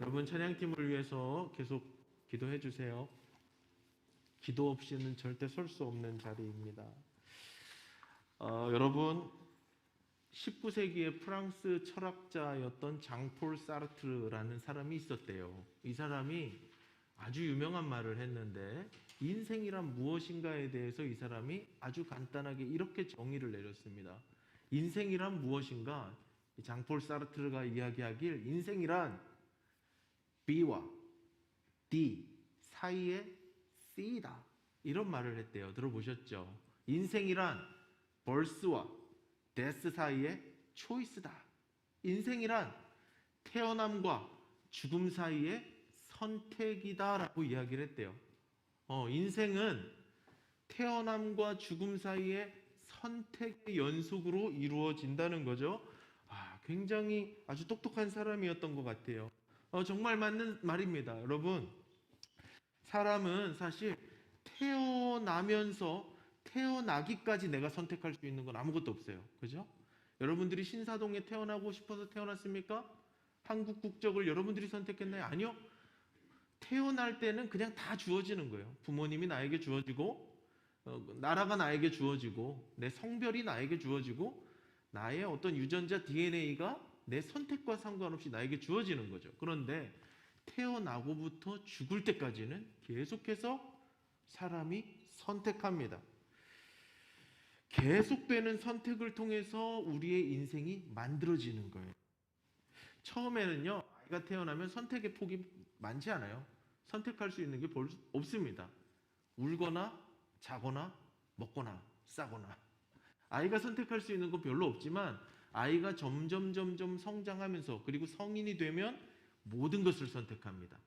여러분 찬양팀을 위해서 계속 기도해 주세요. 기도 없이는 절대 설 수 없는 자리입니다. 여러분 19세기의 프랑스 철학자였던 장폴 사르트르라는 사람이 있었대요. 이 사람이 아주 유명한 말을 했는데 인생이란 무엇인가에 대해서 이 사람이 아주 간단하게 이렇게 정의를 내렸습니다. 인생이란 무엇인가? 장폴 사르트르가 이야기하길 인생이란 B와 D 사이의 C다. 이런 말을 했대요. 들어보셨죠? 인생이란 birth와 death 사이의 choice다. 인생이란 태어남과 죽음 사이의 선택이다 라고 이야기를 했대요. 인생은 태어남과 죽음 사이의 선택의 연속으로 이루어진다는 거죠. 굉장히 아주 똑똑한 사람이었던 것 같아요. 정말 맞는 말입니다. 여러분, 사람은 사실 태어나면서 태어나기까지 내가 선택할 수 있는 건 아무것도 없어요. 그죠? 여러분들이 신사동에 태어나고 싶어서 태어났습니까? 한국 국적을 여러분들이 선택했나요? 아니요. 태어날 때는 그냥 다 주어지는 거예요. 부모님이 나에게 주어지고, 나라가 나에게 주어지고, 내 성별이 나에게 주어지고, 나의 어떤 유전자 DNA가 내 선택과 상관없이 나에게 주어지는 거죠. 그런데 태어나고부터 죽을 때까지는 계속해서 사람이 선택합니다. 계속되는 선택을 통해서 우리의 인생이 만들어지는 거예요. 처음에는요, 아이가 태어나면 선택의 폭이 많지 않아요. 선택할 수 있는 게 없습니다. 울거나 자거나 먹거나 싸거나. 아이가 선택할 수 있는 건 별로 없지만 아이가 점점 성장하면서 그리고 성인이 되면 모든 것을 선택합니다.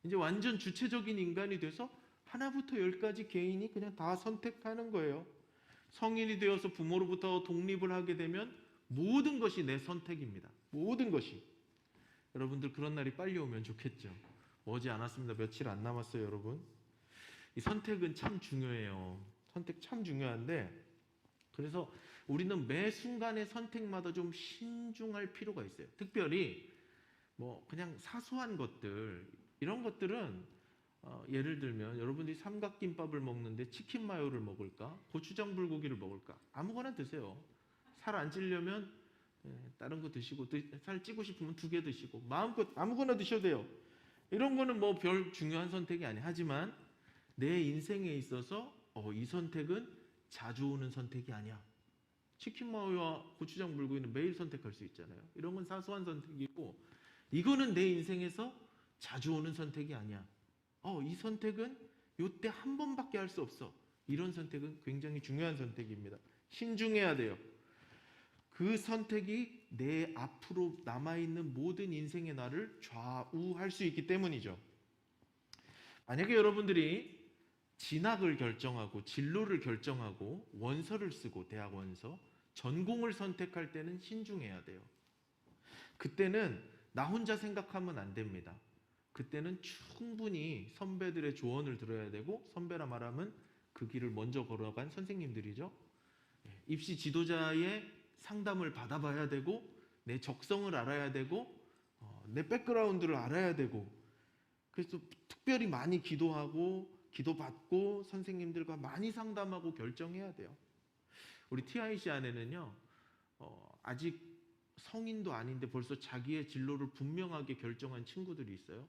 이제 완전 주체적인 인간이 돼서 하나부터 열까지 개인이 그냥 다 선택하는 거예요. 성인이 되어서 부모로부터 독립을 하게 되면 모든 것이 내 선택입니다. 모든 것이. 여러분들 그런 날이 빨리 오면 좋겠죠. 오지 않았습니다. 며칠 안 남았어요, 여러분. 이 선택은 참 중요해요. 선택 참 중요한데 그래서 우리는 매 순간의 선택마다 좀 신중할 필요가 있어요. 특별히 그냥 사소한 것들, 이런 것들은 예를 들면 여러분들이 삼각김밥을 먹는데 치킨 마요를 먹을까? 고추장 불고기를 먹을까? 아무거나 드세요. 살 안 찌려면 다른 거 드시고, 살 찌고 싶으면 2개 드시고, 마음껏 아무거나 드셔도 돼요. 이런 거는 별 중요한 선택이 아니에요. 하지만 내 인생에 있어서 이 선택은 자주 오는 선택이 아니야. 치킨 마요와 고추장 불고기는 매일 선택할 수 있잖아요. 이런 건 사소한 선택이고, 이거는 내 인생에서 자주 오는 선택이 아니야. 이 선택은 요때 한 번밖에 할 수 없어. 이런 선택은 굉장히 중요한 선택입니다. 신중해야 돼요. 그 선택이 내 앞으로 남아있는 모든 인생의 나를 좌우할 수 있기 때문이죠. 만약에 여러분들이 진학을 결정하고 진로를 결정하고 원서를 쓰고 대학 원서, 전공을 선택할 때는 신중해야 돼요. 그때는 나 혼자 생각하면 안 됩니다. 그때는 충분히 선배들의 조언을 들어야 되고, 선배라 말하면 그 길을 먼저 걸어간 선생님들이죠. 입시 지도자의 상담을 받아봐야 되고, 내 적성을 알아야 되고, 내 백그라운드를 알아야 되고, 그래서 특별히 많이 기도하고 기도받고 선생님들과 많이 상담하고 결정해야 돼요. 우리 TIC 안에는요, 아직 성인도 아닌데 벌써 자기의 진로를 분명하게 결정한 친구들이 있어요.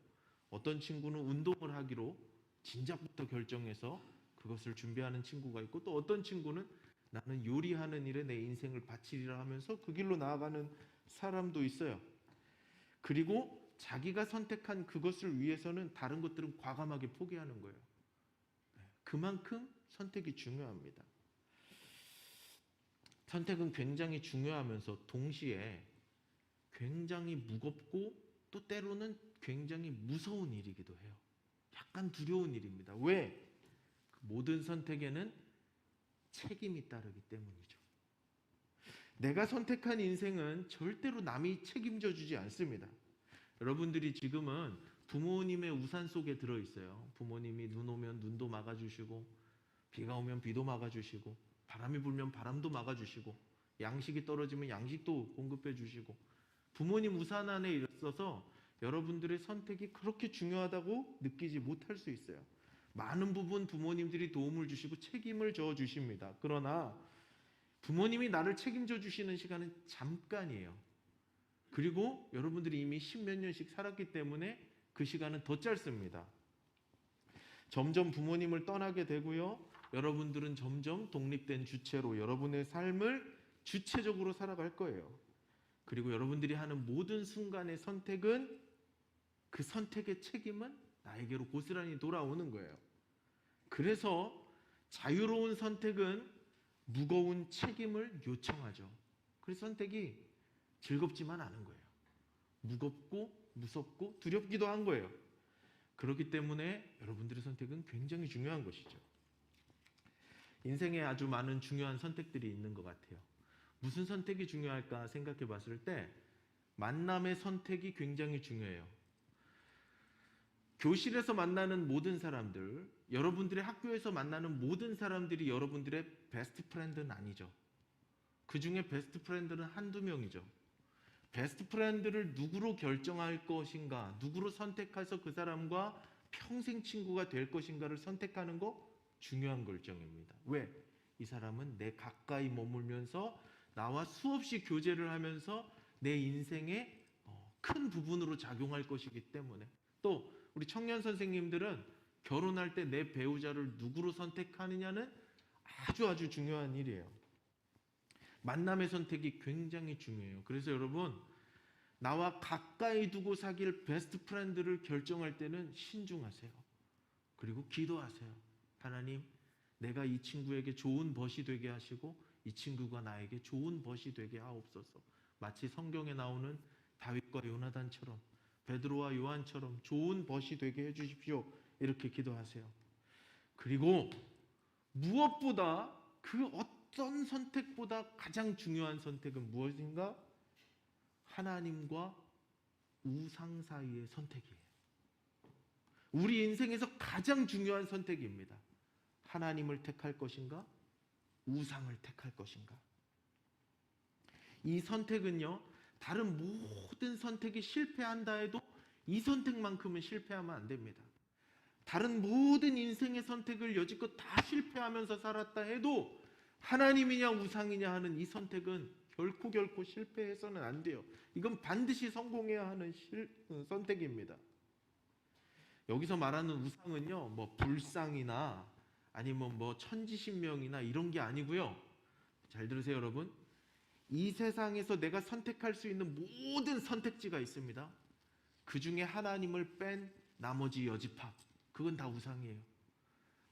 어떤 친구는 운동을 하기로 진작부터 결정해서 그것을 준비하는 친구가 있고, 또 어떤 친구는 나는 요리하는 일에 내 인생을 바치리라 하면서 그 길로 나아가는 사람도 있어요. 그리고 자기가 선택한 그것을 위해서는 다른 것들은 과감하게 포기하는 거예요. 그만큼 선택이 중요합니다. 선택은 굉장히 중요하면서 동시에 굉장히 무겁고 또 때로는 굉장히 무서운 일이기도 해요. 약간 두려운 일입니다. 왜? 모든 선택에는 책임이 따르기 때문이죠. 내가 선택한 인생은 절대로 남이 책임져 주지 않습니다. 여러분들이 지금은 부모님의 우산 속에 들어있어요. 부모님이 눈 오면 눈도 막아주시고, 비가 오면 비도 막아주시고, 바람이 불면 바람도 막아주시고, 양식이 떨어지면 양식도 공급해 주시고, 부모님 우산 안에 있어서 여러분들의 선택이 그렇게 중요하다고 느끼지 못할 수 있어요. 많은 부분 부모님들이 도움을 주시고 책임을 져 주십니다. 그러나 부모님이 나를 책임져 주시는 시간은 잠깐이에요. 그리고 여러분들이 이미 십몇 년씩 살았기 때문에 그 시간은 더 짧습니다. 점점 부모님을 떠나게 되고요. 여러분들은 점점 독립된 주체로 여러분의 삶을 주체적으로 살아갈 거예요. 그리고 여러분들이 하는 모든 순간의 선택은 그 선택의 책임은 나에게로 고스란히 돌아오는 거예요. 그래서 자유로운 선택은 무거운 책임을 요청하죠. 그래서 선택이 즐겁지만 않은 거예요. 무겁고 무섭고 두렵기도 한 거예요. 그렇기 때문에 여러분들의 선택은 굉장히 중요한 것이죠. 인생에 아주 많은 중요한 선택들이 있는 것 같아요. 무슨 선택이 중요할까 생각해 봤을 때 만남의 선택이 굉장히 중요해요. 교실에서 만나는 모든 사람들, 여러분들의 학교에서 만나는 모든 사람들이 여러분들의 베스트 프렌드는 아니죠. 그 중에 베스트 프렌드는 한두 명이죠. 베스트 프렌드를 누구로 결정할 것인가, 누구로 선택해서 그 사람과 평생 친구가 될 것인가를 선택하는 거 중요한 결정입니다. 왜? 이 사람은 내 가까이 머물면서 나와 수없이 교제를 하면서 내 인생의 큰 부분으로 작용할 것이기 때문에. 또 우리 청년 선생님들은 결혼할 때 내 배우자를 누구로 선택하느냐는 아주 중요한 일이에요. 만남의 선택이 굉장히 중요해요. 그래서 여러분, 나와 가까이 두고 사귈 베스트 프렌드를 결정할 때는 신중하세요. 그리고 기도하세요. 하나님, 내가 이 친구에게 좋은 벗이 되게 하시고 이 친구가 나에게 좋은 벗이 되게 하옵소서. 마치 성경에 나오는 다윗과 요나단처럼, 베드로와 요한처럼 좋은 벗이 되게 해주십시오. 이렇게 기도하세요. 그리고 무엇보다 그 어떤 선택보다 가장 중요한 선택은 무엇인가? 하나님과 우상 사이의 선택이에요. 우리 인생에서 가장 중요한 선택입니다. 하나님을 택할 것인가? 우상을 택할 것인가? 이 선택은요, 다른 모든 선택이 실패한다 해도 이 선택만큼은 실패하면 안 됩니다. 다른 모든 인생의 선택을 여지껏 다 실패하면서 살았다 해도 하나님이냐 우상이냐 하는 이 선택은 결코 실패해서는 안 돼요. 이건 반드시 성공해야 하는 선택입니다. 여기서 말하는 우상은요, 뭐 불상이나 아니면 뭐 천지신명이나 이런 게 아니고요. 잘 들으세요, 여러분. 이 세상에서 내가 선택할 수 있는 모든 선택지가 있습니다. 그 중에 하나님을 뺀 나머지 여지파, 그건 다 우상이에요.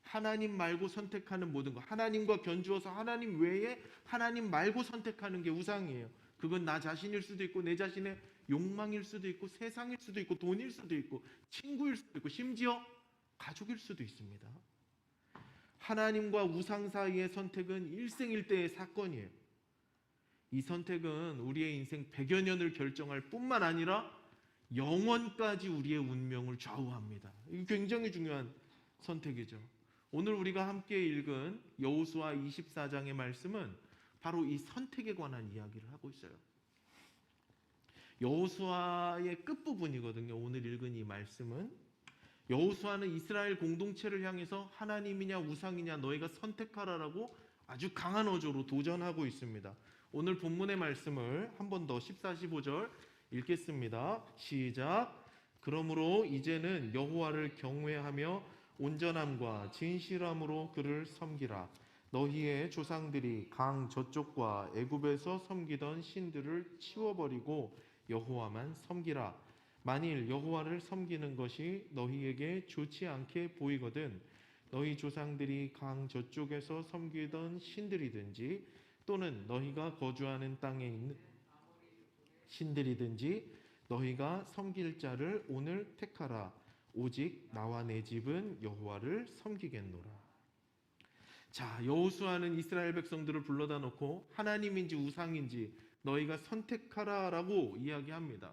하나님 말고 선택하는 모든 것, 하나님과 견주어서 하나님 외에 하나님 말고 선택하는 게 우상이에요. 그건 나 자신일 수도 있고 내 자신의 욕망일 수도 있고 세상일 수도 있고 돈일 수도 있고 친구일 수도 있고 심지어 가족일 수도 있습니다. 하나님과 우상 사이의 선택은 일생일대의 사건이에요. 이 선택은 우리의 인생 100여 년을 결정할 뿐만 아니라 영원까지 우리의 운명을 좌우합니다. 이게 굉장히 중요한 선택이죠. 오늘 우리가 함께 읽은 여호수아 24장의 말씀은 바로 이 선택에 관한 이야기를 하고 있어요. 여호수아의 끝부분이거든요. 오늘 읽은 이 말씀은 여호수아는 이스라엘 공동체를 향해서 하나님이냐 우상이냐 너희가 선택하라라고 아주 강한 어조로 도전하고 있습니다. 오늘 본문의 말씀을 한 번 더 14, 15절 읽겠습니다. 시작. 그러므로 이제는 여호와를 경외하며 온전함과 진실함으로 그를 섬기라. 너희의 조상들이 강 저쪽과 애굽에서 섬기던 신들을 치워버리고 여호와만 섬기라. 만일 여호와를 섬기는 것이 너희에게 좋지 않게 보이거든 너희 조상들이 강 저쪽에서 섬기던 신들이든지 또는 너희가 거주하는 땅에 있는 신들이든지 너희가 섬길 자를 오늘 택하라. 오직 나와 내 집은 여호와를 섬기겠노라. 자, 여호수아는 이스라엘 백성들을 불러다 놓고 하나님인지 우상인지 너희가 선택하라라고 이야기합니다.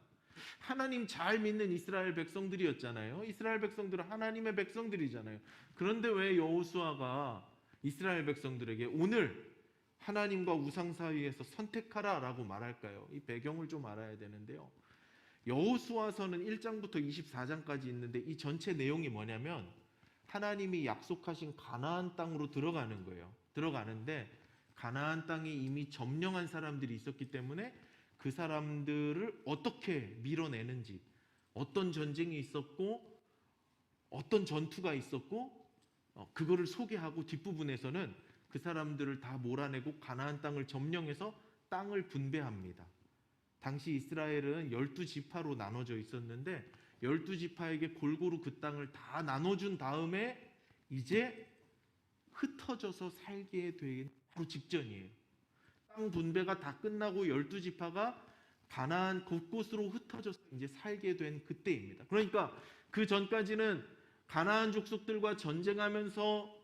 하나님 잘 믿는 이스라엘 백성들이었잖아요. 이스라엘 백성들은 하나님의 백성들이잖아요. 그런데 왜 여호수아가 이스라엘 백성들에게 오늘 하나님과 우상 사이에서 선택하라라고 말할까요? 이 배경을 좀 알아야 되는데요. 여호수아서는 1장부터 24장까지 있는데 이 전체 내용이 뭐냐면 하나님이 약속하신 가나안 땅으로 들어가는 거예요. 들어가는데 가나안 땅에 이미 점령한 사람들이 있었기 때문에 그 사람들을 어떻게 밀어내는지, 어떤 전쟁이 있었고 어떤 전투가 있었고 그거를 소개하고 뒷부분에서는 그 사람들을 다 몰아내고 가나안 땅을 점령해서 땅을 분배합니다. 당시 이스라엘은 12지파로 나눠져 있었는데 12지파에게 골고루 그 땅을 다 나눠준 다음에 이제 흩어져서 살게 된 바로 직전이에요. 땅 분배가 다 끝나고 12지파가 가나안 곳곳으로 흩어져서 이제 살게 된 그때입니다. 그러니까 그 전까지는 가나안 족속들과 전쟁하면서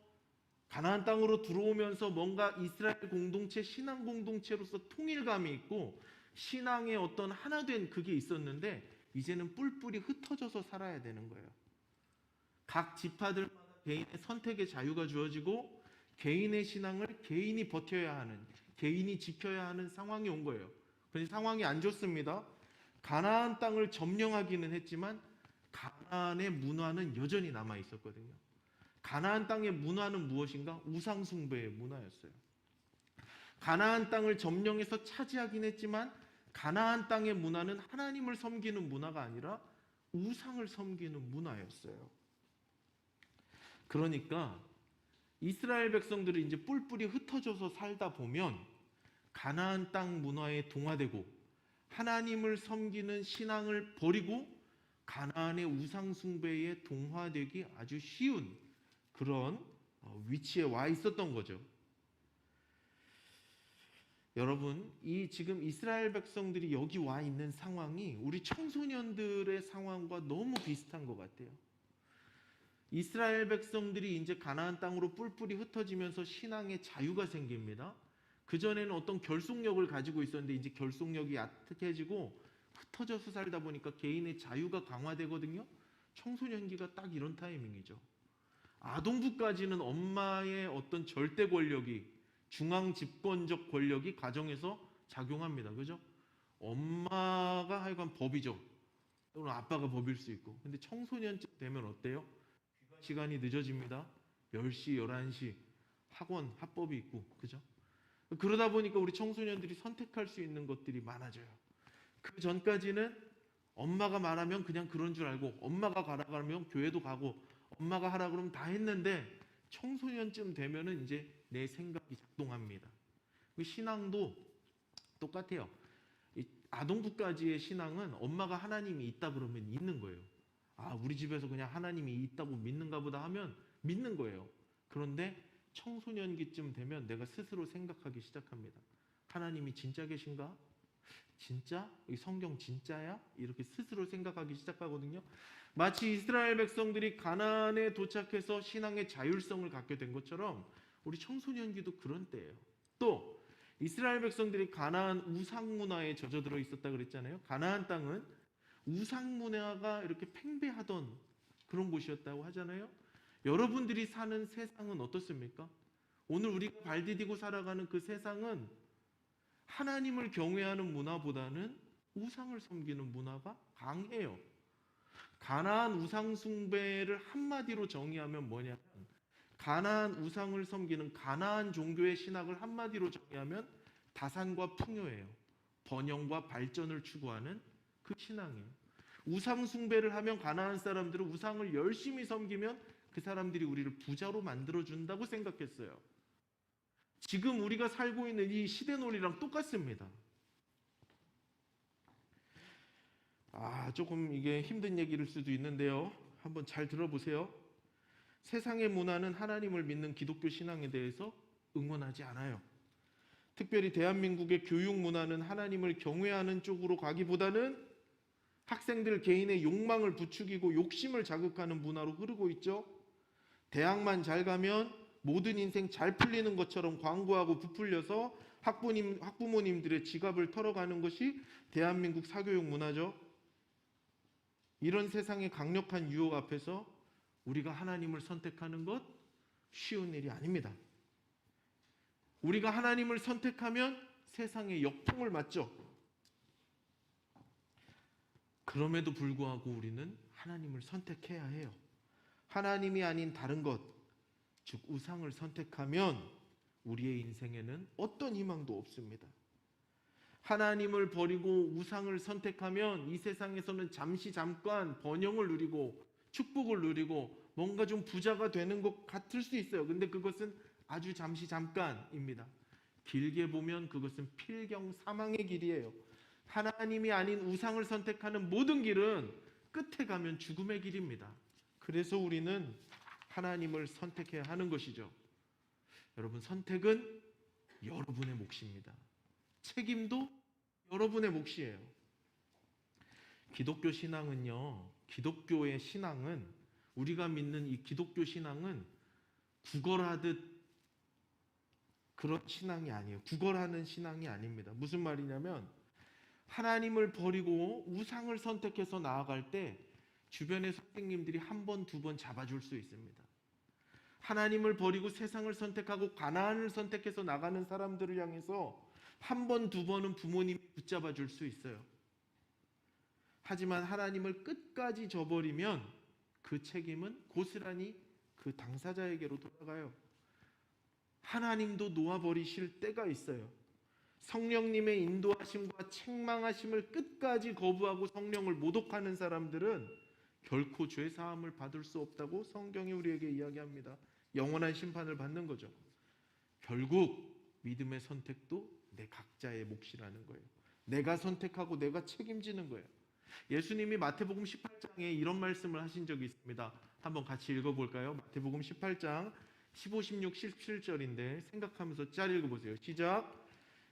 가나안 땅으로 들어오면서 뭔가 이스라엘 공동체, 신앙 공동체로서 통일감이 있고 신앙의 어떤 하나 된 그게 있었는데 이제는 뿔뿔이 흩어져서 살아야 되는 거예요. 각 지파들마다 개인의 선택의 자유가 주어지고 개인의 신앙을 개인이 버텨야 하는, 개인이 지켜야 하는 상황이 온 거예요. 그런데 상황이 안 좋습니다. 가나안 땅을 점령하기는 했지만 가나안의 문화는 여전히 남아 있었거든요. 가나안 땅의 문화는 무엇인가? 우상 숭배의 문화였어요. 가나안 땅을 점령해서 차지하긴 했지만 가나안 땅의 문화는 하나님을 섬기는 문화가 아니라 우상을 섬기는 문화였어요. 그러니까 이스라엘 백성들이 이제 뿔뿔이 흩어져서 살다 보면 가나안 땅 문화에 동화되고 하나님을 섬기는 신앙을 버리고 가나안의 우상 숭배에 동화되기 아주 쉬운 그런 위치에 와 있었던 거죠. 여러분, 이 지금 이스라엘 백성들이 여기 와 있는 상황이 우리 청소년들의 상황과 너무 비슷한 것 같아요. 이스라엘 백성들이 이제 가나안 땅으로 뿔뿔이 흩어지면서 신앙의 자유가 생깁니다. 그전에는 어떤 결속력을 가지고 있었는데 이제 결속력이 약해지고 흩어져서 살다 보니까 개인의 자유가 강화되거든요. 청소년기가 딱 이런 타이밍이죠. 아동부까지는 엄마의 어떤 절대 권력이, 중앙 집권적 권력이 가정에서 작용합니다. 그죠? 엄마가 하여간 법이죠. 또는 아빠가 법일 수 있고. 근데 청소년쯤 되면 어때요? 귀가 시간이 늦어집니다. 10시, 11시 학원, 합법이 있고. 그죠? 그러다 보니까 우리 청소년들이 선택할 수 있는 것들이 많아져요. 그 전까지는 엄마가 말하면 그냥 그런 줄 알고 엄마가 가라 그러면 교회도 가고 엄마가 하라 그러면 다 했는데 청소년쯤 되면은 이제 내 생각이 작동합니다. 신앙도 똑같아요. 아동부까지의 신앙은 엄마가 하나님이 있다 그러면 있는 거예요. 아, 우리 집에서 그냥 하나님이 있다고 믿는가 보다 하면 믿는 거예요. 그런데 청소년기쯤 되면 내가 스스로 생각하기 시작합니다. 하나님이 진짜 계신가? 진짜? 이 성경 진짜야? 이렇게 스스로 생각하기 시작하거든요. 마치 이스라엘 백성들이 가나안에 도착해서 신앙의 자율성을 갖게 된 것처럼 우리 청소년기도 그런 때예요. 또 이스라엘 백성들이 가나안 우상 문화에 젖어들어 있었다 그랬잖아요. 가나안 땅은 우상 문화가 이렇게 팽배하던 그런 곳이었다고 하잖아요. 여러분들이 사는 세상은 어떻습니까? 오늘 우리가 발 디디고 살아가는 그 세상은 하나님을 경외하는 문화보다는 우상을 섬기는 문화가 강해요. 가나안 우상 숭배를 한마디로 정의하면 뭐냐면 가나안 우상을 섬기는 가나안 종교의 신학을 한마디로 정의하면 다산과 풍요예요. 번영과 발전을 추구하는 그 신앙이에요. 우상 숭배를 하면 가나안 사람들은 우상을 열심히 섬기면 그 사람들이 우리를 부자로 만들어준다고 생각했어요. 지금 우리가 살고 있는 이 시대놀이랑 똑같습니다. 조금 이게 힘든 얘기일 수도 있는데요. 한번 잘 들어보세요. 세상의 문화는 하나님을 믿는 기독교 신앙에 대해서 응원하지 않아요. 특별히 대한민국의 교육 문화는 하나님을 경외하는 쪽으로 가기보다는 학생들 개인의 욕망을 부추기고 욕심을 자극하는 문화로 흐르고 있죠. 대학만 잘 가면 모든 인생 잘 풀리는 것처럼 광고하고 부풀려서 학부모님들의 지갑을 털어가는 것이 대한민국 사교육 문화죠. 이런 세상의 강력한 유혹 앞에서 우리가 하나님을 선택하는 것 쉬운 일이 아닙니다. 우리가 하나님을 선택하면 세상의 역풍을 맞죠. 그럼에도 불구하고 우리는 하나님을 선택해야 해요. 하나님이 아닌 다른 것, 즉 우상을 선택하면 우리의 인생에는 어떤 희망도 없습니다. 하나님을 버리고 우상을 선택하면 이 세상에서는 잠깐 번영을 누리고 축복을 누리고 뭔가 좀 부자가 되는 것 같을 수 있어요. 근데 그것은 아주 잠깐입니다. 길게 보면 그것은 필경 사망의 길이에요. 하나님이 아닌 우상을 선택하는 모든 길은 끝에 가면 죽음의 길입니다. 그래서 우리는 하나님을 선택해야 하는 것이죠. 여러분, 선택은 여러분의 몫입니다. 책임도 여러분의 몫이에요. 기독교 신앙은요, 기독교의 신앙은, 우리가 믿는 이 기독교 신앙은 구걸하듯 그런 신앙이 아니에요. 구걸하는 신앙이 아닙니다. 무슨 말이냐면, 하나님을 버리고 우상을 선택해서 나아갈 때 주변의 선생님들이 한 번, 두 번 잡아줄 수 있습니다. 하나님을 버리고 세상을 선택하고 가나안을 선택해서 나가는 사람들을 향해서 한 번, 두 번은 부모님이 붙잡아 줄 수 있어요. 하지만 하나님을 끝까지 저버리면 그 책임은 고스란히 그 당사자에게로 돌아가요. 하나님도 놓아버리실 때가 있어요. 성령님의 인도하심과 책망하심을 끝까지 거부하고 성령을 모독하는 사람들은 결코 죄 사함을 받을 수 없다고 성경이 우리에게 이야기합니다. 영원한 심판을 받는 거죠. 결국 믿음의 선택도 내 각자의 몫이라는 거예요. 내가 선택하고 내가 책임지는 거예요. 예수님이 마태복음 18장에 이런 말씀을 하신 적이 있습니다. 한번 같이 읽어볼까요? 마태복음 18장 15, 16, 17절인데 생각하면서 잘 읽어보세요. 시작.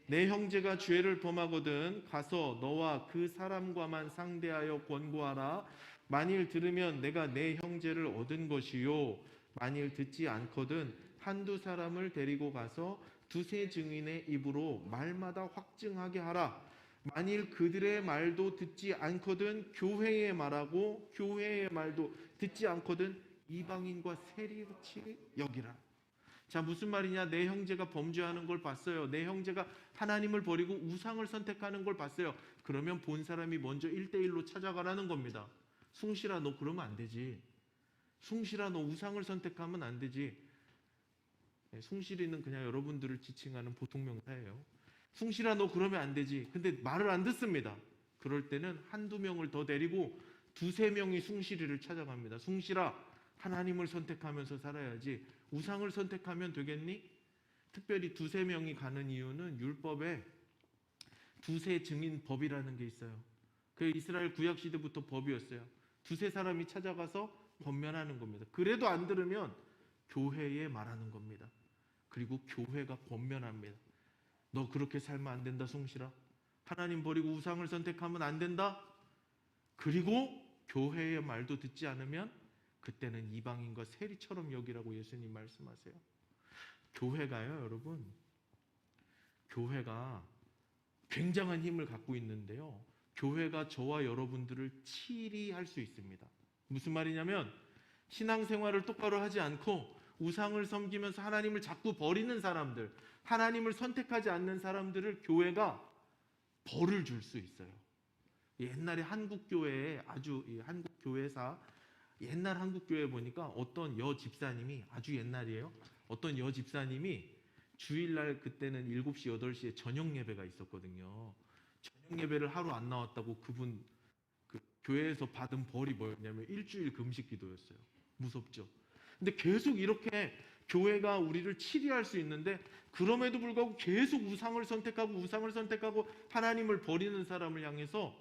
내 형제가 죄를 범하거든 가서 너와 그 사람과만 상대하여 권고하라. 만일 들으면 내가 내 형제를 얻은 것이요, 만일 듣지 않거든 한두 사람을 데리고 가서 두세 증인의 입으로 말마다 확증하게 하라. 만일 그들의 말도 듣지 않거든 교회의 말하고 교회의 말도 듣지 않거든 이방인과 세리같이 여기라. 자, 무슨 말이냐? 내 형제가 범죄하는 걸 봤어요. 내 형제가 하나님을 버리고 우상을 선택하는 걸 봤어요. 그러면 본 사람이 먼저 1대1로 찾아가라는 겁니다. 숭실아, 너 그러면 안 되지. 숭실아, 너 우상을 선택하면 안 되지. 숭실이는 그냥 여러분들을 지칭하는 보통 명사예요. 숭실아, 너 그러면 안 되지. 근데 말을 안 듣습니다. 그럴 때는 한두 명을 더 데리고 두세 명이 숭실이를 찾아갑니다. 숭실아, 하나님을 선택하면서 살아야지 우상을 선택하면 되겠니? 특별히 두세 명이 가는 이유는 율법에 두세 증인 법이라는 게 있어요. 그 이스라엘 구약 시대부터 법이었어요. 두세 사람이 찾아가서 권면하는 겁니다. 그래도 안 들으면 교회에 말하는 겁니다. 그리고 교회가 권면합니다. 너 그렇게 살면 안 된다, 숭실아. 하나님 버리고 우상을 선택하면 안 된다. 그리고 교회의 말도 듣지 않으면 그때는 이방인과 세리처럼 여기라고 예수님 말씀하세요. 교회가요, 여러분. 교회가 굉장한 힘을 갖고 있는데요. 교회가 저와 여러분들을 치리할 수 있습니다. 무슨 말이냐면 신앙생활을 똑바로 하지 않고 우상을 섬기면서 하나님을 자꾸 버리는 사람들, 하나님을 선택하지 않는 사람들을 교회가 벌을 줄 수 있어요. 옛날에 한국교회에 한국교회사 옛날 한국교회 보니까 어떤 여집사님이, 아주 옛날이에요. 어떤 여집사님이 주일날 그때는 7시, 8시에 저녁 예배가 있었거든요. 저녁 예배를 하루 안 나왔다고 그분 그 교회에서 받은 벌이 뭐였냐면 일주일 금식 기도였어요. 무섭죠. 근데 계속 이렇게 교회가 우리를 치리할 수 있는데 그럼에도 불구하고 계속 우상을 선택하고 하나님을 버리는 사람을 향해서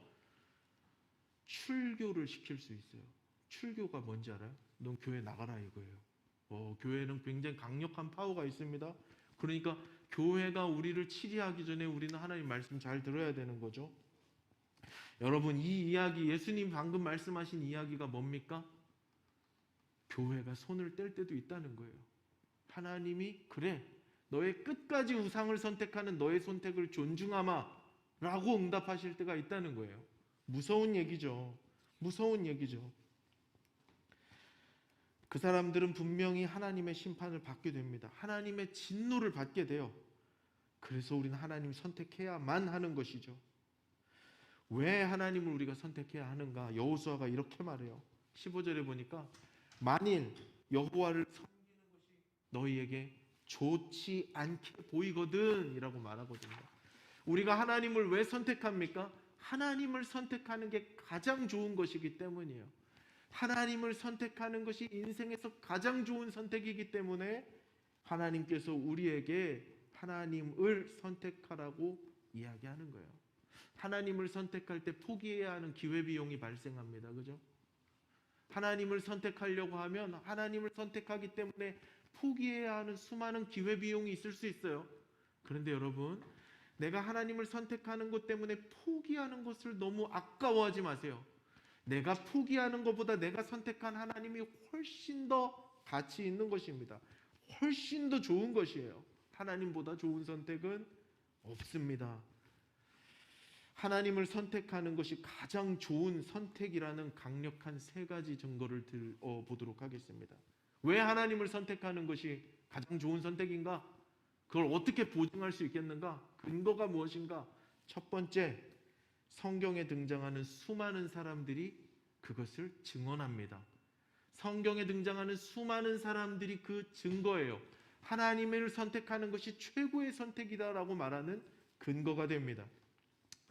출교를 시킬 수 있어요. 출교가 뭔지 알아요? 넌 교회 나가라 이거예요. 교회는 굉장히 강력한 파워가 있습니다. 그러니까 교회가 우리를 치리하기 전에 우리는 하나님 말씀 잘 들어야 되는 거죠. 여러분, 이 이야기, 예수님 방금 말씀하신 이야기가 뭡니까? 교회가 손을 뗄 때도 있다는 거예요. 하나님이 그래, 너의 끝까지 우상을 선택하는 너의 선택을 존중하마 라고 응답하실 때가 있다는 거예요. 무서운 얘기죠. 무서운 얘기죠. 그 사람들은 분명히 하나님의 심판을 받게 됩니다. 하나님의 진노를 받게 돼요. 그래서 우리는 하나님 선택해야만 하는 것이죠. 왜 하나님을 우리가 선택해야 하는가? 여호수아가 이렇게 말해요. 15절에 보니까 만일 여호와를 섬기는 것이 너희에게 좋지 않게 보이거든 이라고 말하거든요. 우리가 하나님을 왜 선택합니까? 하나님을 선택하는 게 가장 좋은 것이기 때문이에요. 하나님을 선택하는 것이 인생에서 가장 좋은 선택이기 때문에 하나님께서 우리에게 하나님을 선택하라고 이야기하는 거예요. 하나님을 선택할 때 포기해야 하는 기회비용이 발생합니다. 그죠? 하나님을 선택하려고 하면 하나님을 선택하기 때문에 포기해야 하는 수많은 기회비용이 있을 수 있어요. 그런데 여러분, 내가 하나님을 선택하는 것 때문에 포기하는 것을 너무 아까워하지 마세요. 내가 포기하는 것보다 내가 선택한 하나님이 훨씬 더 가치 있는 것입니다. 훨씬 더 좋은 것이에요. 하나님보다 좋은 선택은 없습니다. 하나님을 선택하는 것이 가장 좋은 선택이라는 강력한 세 가지 증거를 보도록 하겠습니다. 왜 하나님을 선택하는 것이 가장 좋은 선택인가? 그걸 어떻게 보증할 수 있겠는가? 근거가 무엇인가? 첫 번째, 성경에 등장하는 수많은 사람들이 그것을 증언합니다. 성경에 등장하는 수많은 사람들이 그 증거예요. 하나님을 선택하는 것이 최고의 선택이다라고 말하는 근거가 됩니다.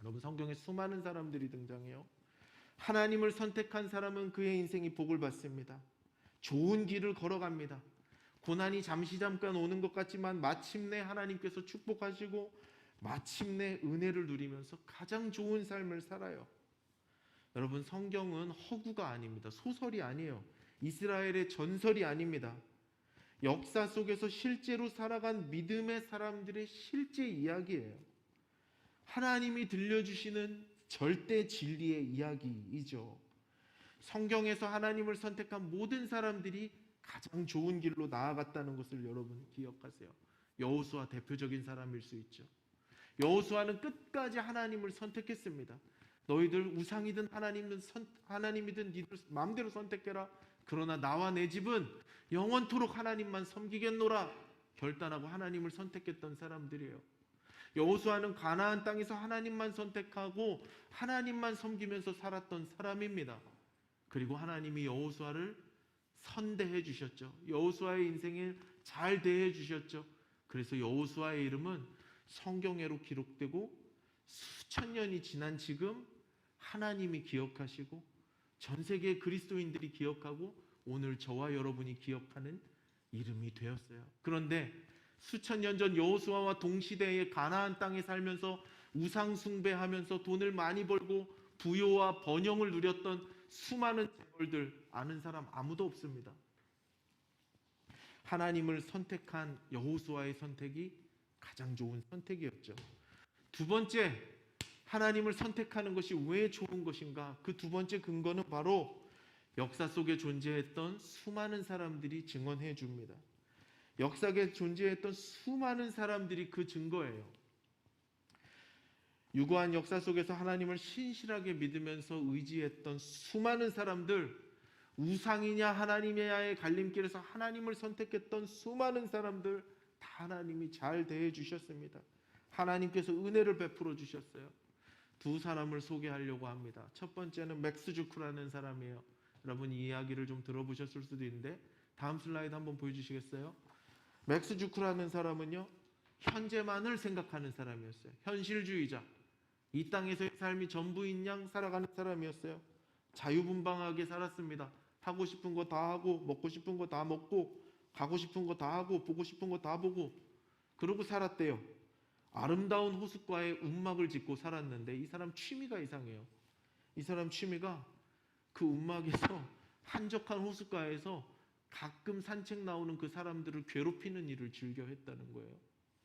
여러분, 성경에 수많은 사람들이 등장해요. 하나님을 선택한 사람은 그의 인생이 복을 받습니다. 좋은 길을 걸어갑니다. 고난이 잠깐 오는 것 같지만 마침내 하나님께서 축복하시고 마침내 은혜를 누리면서 가장 좋은 삶을 살아요. 여러분, 성경은 허구가 아닙니다. 소설이 아니에요. 이스라엘의 전설이 아닙니다. 역사 속에서 실제로 살아간 믿음의 사람들의 실제 이야기예요. 하나님이 들려주시는 절대 진리의 이야기이죠. 성경에서 하나님을 선택한 모든 사람들이 가장 좋은 길로 나아갔다는 것을 여러분 기억하세요. 여호수아 대표적인 사람일 수 있죠. 여호수아는 끝까지 하나님을 선택했습니다. 너희들 우상이든 하나님이든 니들 마음대로 선택해라. 그러나 나와 내 집은 영원토록 하나님만 섬기겠노라 결단하고 하나님을 선택했던 사람들이에요. 여호수아는 가나안 땅에서 하나님만 선택하고 하나님만 섬기면서 살았던 사람입니다. 그리고 하나님이 여호수아를 선대해 주셨죠. 여호수아의 인생을 잘 대해 주셨죠. 그래서 여호수아의 이름은 성경에로 기록되고 수천 년이 지난 지금 하나님이 기억하시고 전 세계 그리스도인들이 기억하고 오늘 저와 여러분이 기억하는 이름이 되었어요. 그런데 수천 년 전 여호수아와 동시대의 가나안 땅에 살면서 우상 숭배하면서 돈을 많이 벌고 부요와 번영을 누렸던 수많은 재벌들 아는 사람 아무도 없습니다. 하나님을 선택한 여호수아의 선택이 가장 좋은 선택이었죠. 두 번째, 하나님을 선택하는 것이 왜 좋은 것인가? 그 두 번째 근거는 바로 역사 속에 존재했던 수많은 사람들이 증언해 줍니다. 역사에 존재했던 수많은 사람들이 그 증거예요. 유구한 역사 속에서 하나님을 신실하게 믿으면서 의지했던 수많은 사람들, 우상이냐 하나님이냐의 갈림길에서 하나님을 선택했던 수많은 사람들 다 하나님이 잘 대해 주셨습니다. 하나님께서 은혜를 베풀어 주셨어요. 두 사람을 소개하려고 합니다. 첫 번째는 맥스 주크라는 사람이에요. 여러분 이 이야기를 좀 들어보셨을 수도 있는데 다음 슬라이드 한번 보여주시겠어요? 맥스 주크라는 사람은요, 현재만을 생각하는 사람이었어요. 현실주의자. 이 땅에서의 삶이 전부인 양 살아가는 사람이었어요. 자유분방하게 살았습니다. 하고 싶은 거 다 하고 먹고 싶은 거 다 먹고 가고 싶은 거 다 하고 보고 싶은 거 다 보고 그러고 살았대요. 아름다운 호숫가에 움막을 짓고 살았는데 이 사람 취미가 이상해요. 이 사람 취미가 그 움막에서 한적한 호숫가에서 가끔 산책 나오는 그 사람들을 괴롭히는 일을 즐겨 했다는 거예요.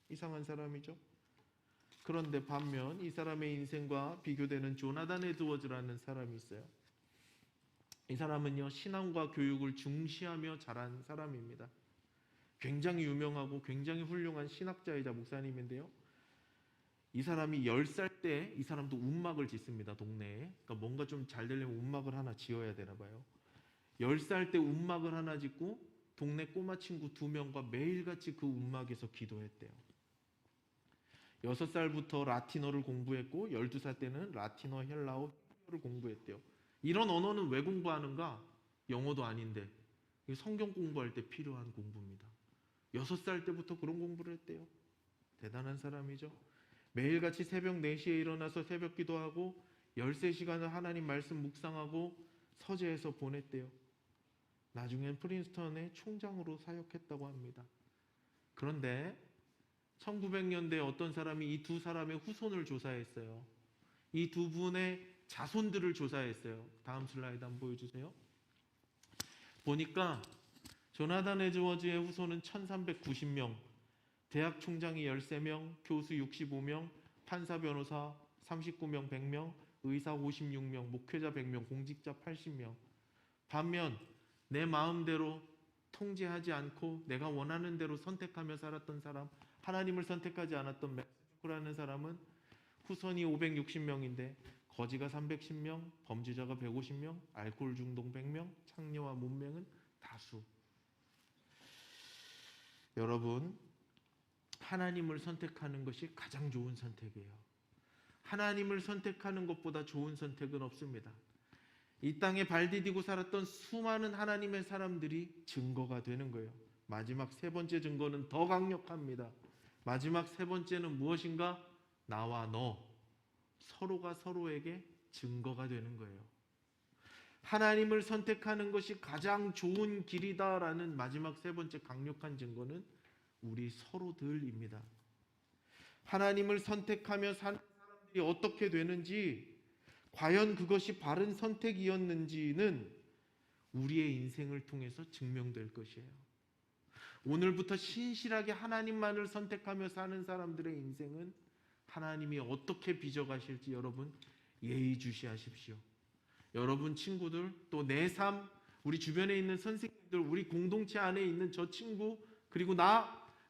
이상한 사람이죠. 그런데 반면 이 사람의 인생과 비교되는 조나단 에드워즈라는 사람이 있어요. 이 사람은요, 신앙과 교육을 중시하며 자란 사람입니다. 굉장히 유명하고 굉장히 훌륭한 신학자이자 목사님인데요. 이 사람이 10살 때 이 사람도 움막을 짓습니다. 동네에. 그러니까 뭔가 좀 잘 되려면 움막을 하나 지어야 되나 봐요. 10살 때 움막을 하나 짓고 동네 꼬마 친구 2명과 매일같이 그 움막에서 기도했대요. 6살부터 라틴어를 공부했고 12살 때는 라틴어, 헬라어, 히브리어를 공부했대요. 이런 언어는 왜 공부하는가? 영어도 아닌데 성경 공부할 때 필요한 공부입니다. 6살 때부터 그런 공부를 했대요. 대단한 사람이죠. 매일같이 새벽 4시에 일어나서 새벽 기도하고 13시간을 하나님 말씀 묵상하고 서재에서 보냈대요. 나중엔 프린스턴의 총장으로 사역했다고 합니다. 그런데 1900년대에 어떤 사람이 이 두 사람의 후손을 조사했어요. 이 두 분의 자손들을 조사했어요. 다음 슬라이드 한번 보여주세요. 보니까 조나단 에드워즈의 후손은 1390명, 대학 총장이 13명, 교수 65명, 판사 변호사 39명 100명, 의사 56명, 목회자 100명, 공직자 80명. 반면 내 마음대로 통제하지 않고 내가 원하는 대로 선택하며 살았던 사람, 하나님을 선택하지 않았던 맥스라는 사람은 후손이 560명인데 거지가 310명, 범죄자가 150명, 알코올 중독 100명, 창녀와 문맹은 다수. 여러분, 하나님을 선택하는 것이 가장 좋은 선택이에요. 하나님을 선택하는 것보다 좋은 선택은 없습니다. 이 땅에 발 디디고 살았던 수많은 하나님의 사람들이 증거가 되는 거예요. 마지막 세 번째 증거는 더 강력합니다. 마지막 세 번째는 무엇인가? 나와 너 서로가 서로에게 증거가 되는 거예요. 하나님을 선택하는 것이 가장 좋은 길이다라는 마지막 세 번째 강력한 증거는 우리 서로들입니다. 하나님을 선택하며 사는 사람들이 어떻게 되는지, 과연 그것이 바른 선택이었는지는 우리의 인생을 통해서 증명될 것이에요. 오늘부터 신실하게 하나님만을 선택하며 사는 사람들의 인생은 하나님이 어떻게 빚어가실지 여러분 예의주시하십시오. 여러분 친구들, 또 내 삶, 우리 주변에 있는 선생님들, 우리 공동체 안에 있는 저 친구, 그리고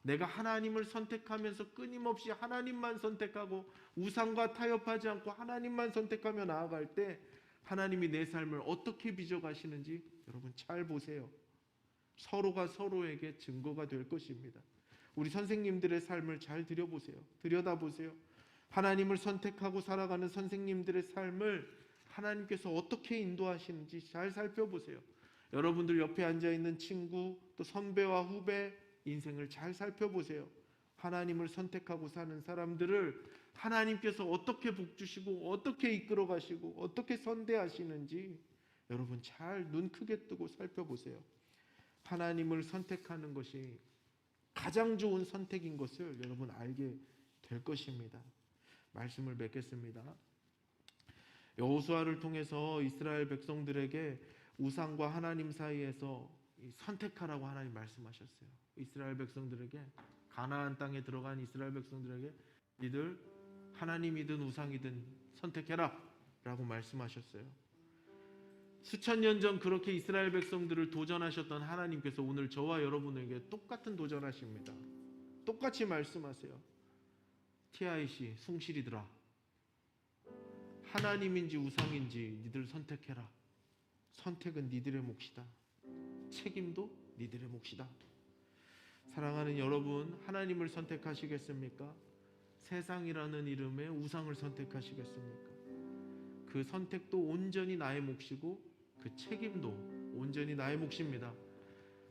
내가 하나님을 선택하면서 끊임없이 하나님만 선택하고 우상과 타협하지 않고 하나님만 선택하며 나아갈 때 하나님이 내 삶을 어떻게 빚어가시는지 여러분 잘 보세요. 서로가 서로에게 증거가 될 것입니다. 우리 선생님들의 삶을 잘 들여다보세요. 하나님을 선택하고 살아가는 선생님들의 삶을 하나님께서 어떻게 인도하시는지 잘 살펴보세요. 여러분들 옆에 앉아있는 친구, 또 선배와 후배 인생을 잘 살펴보세요. 하나님을 선택하고 사는 사람들을 하나님께서 어떻게 복주시고 어떻게 이끌어 가시고 어떻게 선대하시는지 여러분 잘 눈 크게 뜨고 살펴보세요. 하나님을 선택하는 것이 가장 좋은 선택인 것을 여러분 알게 될 것입니다. 말씀을 맺겠습니다. 여호수아를 통해서 이스라엘 백성들에게 우상과 하나님 사이에서 선택하라고 하나님 말씀하셨어요. 이스라엘 백성들에게, 가나안 땅에 들어간 이스라엘 백성들에게 니들 하나님이든 우상이든 선택해라 라고 말씀하셨어요. 수천 년 전 그렇게 이스라엘 백성들을 도전하셨던 하나님께서 오늘 저와 여러분에게 똑같은 도전하십니다. 똑같이 말씀하세요. TIC 숭실이들아, 하나님인지 우상인지 니들 선택해라. 선택은 니들의 몫이다. 책임도 니들의 몫이다. 사랑하는 여러분, 하나님을 선택하시겠습니까? 세상이라는 이름의 우상을 선택하시겠습니까? 그 선택도 온전히 나의 몫이고 그 책임도 온전히 나의 몫입니다.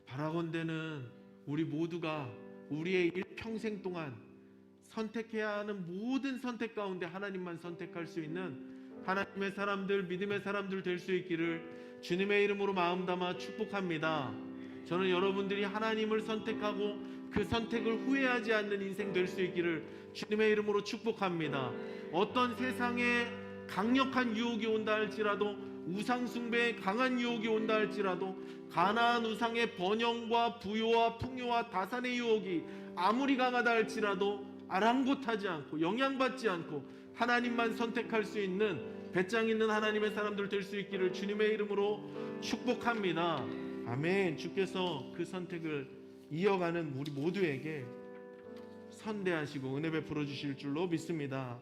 바라건대는 우리 모두가 우리의 일평생 동안 선택해야 하는 모든 선택 가운데 하나님만 선택할 수 있는 하나님의 사람들, 믿음의 사람들 될 수 있기를 주님의 이름으로 마음 담아 축복합니다. 저는 여러분들이 하나님을 선택하고 그 선택을 후회하지 않는 인생 될 수 있기를 주님의 이름으로 축복합니다. 어떤 세상에 강력한 유혹이 온다 할지라도, 우상 숭배에 강한 유혹이 온다 할지라도, 가나안 우상의 번영과 부요와 풍요와 다산의 유혹이 아무리 강하다 할지라도 아랑곳하지 않고 영향받지 않고 하나님만 선택할 수 있는 배짱 있는 하나님의 사람들 될 수 있기를 주님의 이름으로 축복합니다. 아멘. 주께서 그 선택을 이어가는 우리 모두에게 선대하시고 은혜 베풀어 주실 줄로 믿습니다.